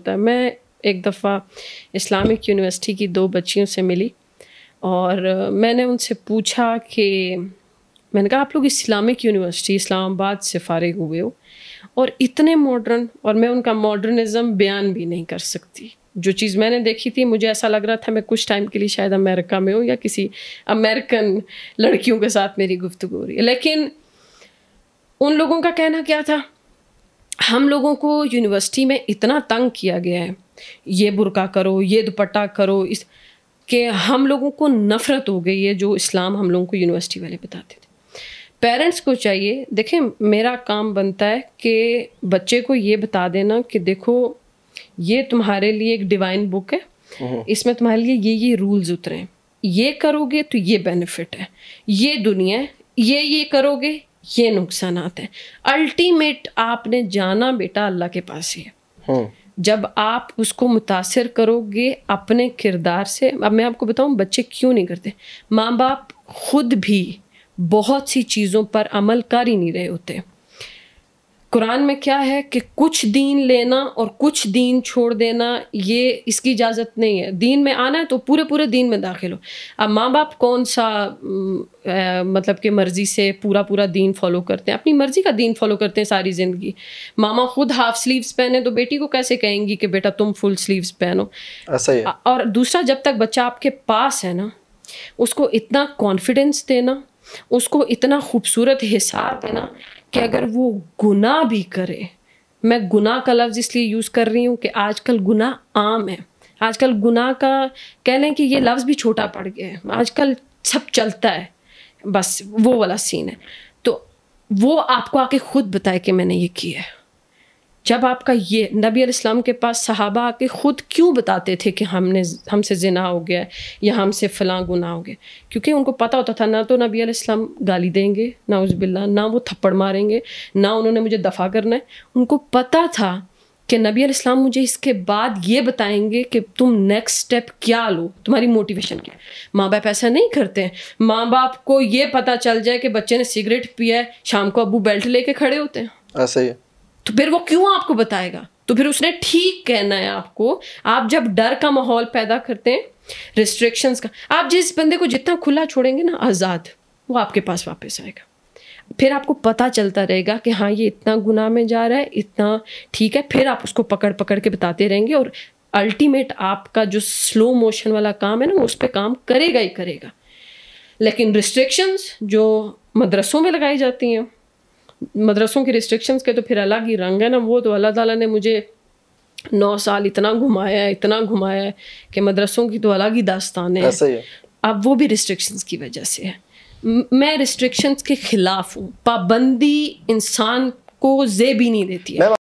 ہوتا ہے. میں ایک دفعہ اسلامک یونیورسٹی کی 2 بچیوں سے ملی اور میں نے ان سے پوچھا کہ میں نے کہا آپ لوگ اسلامک یونیورسٹی اسلام آباد سے فارغ ہوئے ہو اور اتنے ماڈرن, اور میں ان کا ماڈرنزم بیان بھی نہیں کر سکتی. جو چیز میں نے دیکھی تھی مجھے ایسا لگ رہا تھا میں کچھ ٹائم کے لیے شاید امریکہ میں ہوں یا کسی امریکن لڑکیوں کے ساتھ میری گفتگو ہو رہی ہے. لیکن ان لوگوں کا کہنا کیا تھا, ہم لوگوں کو یونیورسٹی میں اتنا تنگ کیا گیا ہے, یہ برقع کرو, یہ دوپٹہ کرو, اس کہ ہم لوگوں کو نفرت ہو گئی ہے جو اسلام ہم لوگوں کو یونیورسٹی والے بتاتے تھے. پیرنٹس کو چاہیے, دیکھیں میرا کام بنتا ہے کہ بچے کو یہ بتا دینا کہ دیکھو یہ تمہارے لیے ایک ڈیوائن بک ہے, اس میں تمہارے لیے یہ رولز اترے ہیں, یہ کرو گے تو یہ بینیفٹ ہے, یہ دنیا ہے, یہ کرو گے یہ نقصانات ہیں. الٹیمیٹ آپ نے جانا بیٹا اللہ کے پاس ہی ہے. جب آپ اس کو متاثر کرو گے اپنے کردار سے, اب میں آپ کو بتاؤں بچے کیوں نہیں کرتے, ماں باپ خود بھی بہت سی چیزوں پر عمل کر ہی نہیں رہے ہوتے. قرآن میں کیا ہے کہ کچھ دین لینا اور کچھ دین چھوڑ دینا, یہ اس کی اجازت نہیں ہے. دین میں آنا ہے تو پورے دین میں داخل ہو. اب ماں باپ کون سا مطلب کہ مرضی سے پورا دین فالو کرتے ہیں, اپنی مرضی کا دین فالو کرتے ہیں ساری زندگی. ماما خود ہاف سلیوز پہنے تو بیٹی کو کیسے کہیں گی کہ بیٹا تم فل سلیوز پہنو. ایسا ہی ہے. اور دوسرا, جب تک بچہ آپ کے پاس ہے نا, اس کو اتنا کانفیڈنس دینا, اس کو اتنا خوبصورت حساب دینا کہ اگر وہ گناہ بھی کرے, میں گناہ کا لفظ اس لیے یوز کر رہی ہوں کہ آج کل گناہ عام ہے. آج کل گناہ کا کہہ لیں کہ یہ لفظ بھی چھوٹا پڑ گیا ہے, آج کل سب چلتا ہے, بس وہ والا سین ہے. تو وہ آپ کو آ کے خود بتائے کہ میں نے یہ کیا ہے. جب آپ کا یہ نبی علیہ السلام کے پاس صحابہ آ کے خود کیوں بتاتے تھے کہ ہم سے زنا ہو گیا یا ہم سے فلاں گناہ ہو گیا, کیونکہ ان کو پتہ ہوتا تھا نہ تو نبی علیہ السلام گالی دیں گے نعوذ باللہ, نہ وہ تھپڑ ماریں گے, نہ انہوں نے مجھے دفاع کرنا ہے. ان کو پتہ تھا کہ نبی علیہ السلام مجھے اس کے بعد یہ بتائیں گے کہ تم نیکسٹ سٹیپ کیا لو, تمہاری موٹیویشن کیا. ماں باپ ایسا نہیں کرتے ہیں. ماں باپ کو یہ پتہ چل جائے کہ بچے نے سگریٹ پیا ہے, شام کو ابو بیلٹ لے کے کھڑے ہوتے ہیں. ایسا ہی ہے. تو پھر وہ کیوں آپ کو بتائے گا؟ تو پھر اس نے ٹھیک کہنا ہے آپ کو. آپ جب ڈر کا ماحول پیدا کرتے ہیں, ریسٹرکشنز کا, آپ جس بندے کو جتنا کھلا چھوڑیں گے نا آزاد, وہ آپ کے پاس واپس آئے گا. پھر آپ کو پتہ چلتا رہے گا کہ ہاں یہ اتنا گناہ میں جا رہا ہے, اتنا ٹھیک ہے. پھر آپ اس کو پکڑ کے بتاتے رہیں گے, اور الٹیمیٹ آپ کا جو سلو موشن والا کام ہے نا, وہ اس پہ کام کرے گا ہی کرے گا. لیکن ریسٹرکشنز جو مدرسوں میں لگائی جاتی ہیں, مدرسوں کی ریسٹرکشنز کے تو پھر الگ ہی رنگ ہے نا. وہ تو اللہ تعالیٰ نے مجھے 9 سال اتنا گھمایا ہے کہ مدرسوں کی تو الگ ہی داستان ہے. اب وہ بھی ریسٹرکشنز کی وجہ سے ہے. میں ریسٹرکشنز کے خلاف ہوں. پابندی انسان کو زیب ہی نہیں دیتی ہے.